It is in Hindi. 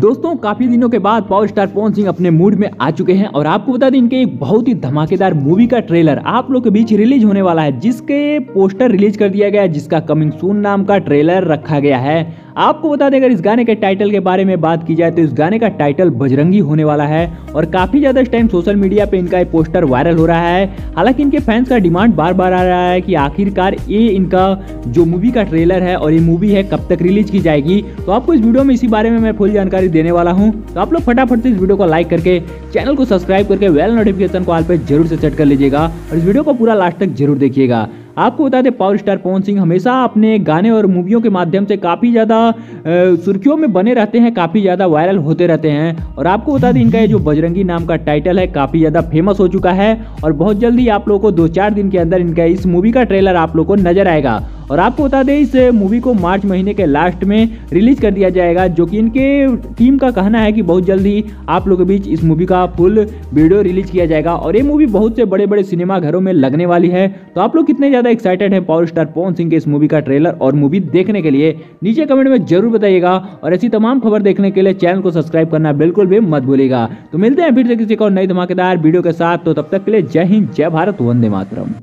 दोस्तों काफी दिनों के बाद पावर स्टार पवन सिंह अपने मूड में आ चुके हैं और आपको बता दें इनके एक बहुत ही धमाकेदार मूवी का ट्रेलर आप लोग के बीच रिलीज होने वाला है, जिसके पोस्टर रिलीज कर दिया गया है, जिसका कमिंग सून नाम का ट्रेलर रखा गया है। आपको बता दें अगर इस गाने के टाइटल के बारे में बात की जाए तो इस गाने का टाइटल बजरंगी होने वाला है और काफी ज्यादा इस टाइम सोशल मीडिया पे इनका ये पोस्टर वायरल हो रहा है। हालांकि इनके फैंस का डिमांड बार बार आ रहा है कि आखिरकार ये इनका जो मूवी का ट्रेलर है और ये मूवी है कब तक रिलीज की जाएगी। तो आपको इस वीडियो में इसी बारे में मैं फुल जानकारी देने वाला हूं, तो आप लोग फटाफट से इस वीडियो को लाइक करके चैनल को सब्सक्राइब करके बेल नोटिफिकेशन को ऑल पे जरूर से सेट कर लीजिएगा और इस वीडियो को पूरा लास्ट तक जरूर देखिएगा। आपको बता दें पावर स्टार पवन सिंह हमेशा अपने गाने और मूवियों के माध्यम से काफ़ी ज़्यादा सुर्खियों में बने रहते हैं, काफ़ी ज़्यादा वायरल होते रहते हैं। और आपको बता दें इनका ये जो बजरंगी नाम का टाइटल है काफ़ी ज़्यादा फेमस हो चुका है और बहुत जल्दी आप लोगों को 2-4 दिन के अंदर इनका इस मूवी का ट्रेलर आप लोग को नजर आएगा। और आपको बता दें इस मूवी को मार्च महीने के लास्ट में रिलीज कर दिया जाएगा, जो कि इनके टीम का कहना है कि बहुत जल्दी आप लोगों के बीच इस मूवी का फुल वीडियो रिलीज किया जाएगा। और ये मूवी बहुत से बड़े बड़े सिनेमा घरों में लगने वाली है। तो आप लोग कितने ज़्यादा एक्साइटेड हैं पावर स्टार पवन सिंह के इस मूवी का ट्रेलर और मूवी देखने के लिए नीचे कमेंट में जरूर बताइएगा। और ऐसी तमाम खबर देखने के लिए चैनल को सब्सक्राइब करना बिल्कुल भी मत भूलिएगा। तो मिलते हैं फिर से किसी और नई धमाकेदार वीडियो के साथ, तो तब तक के लिए जय हिंद, जय भारत, वंदे मातरम।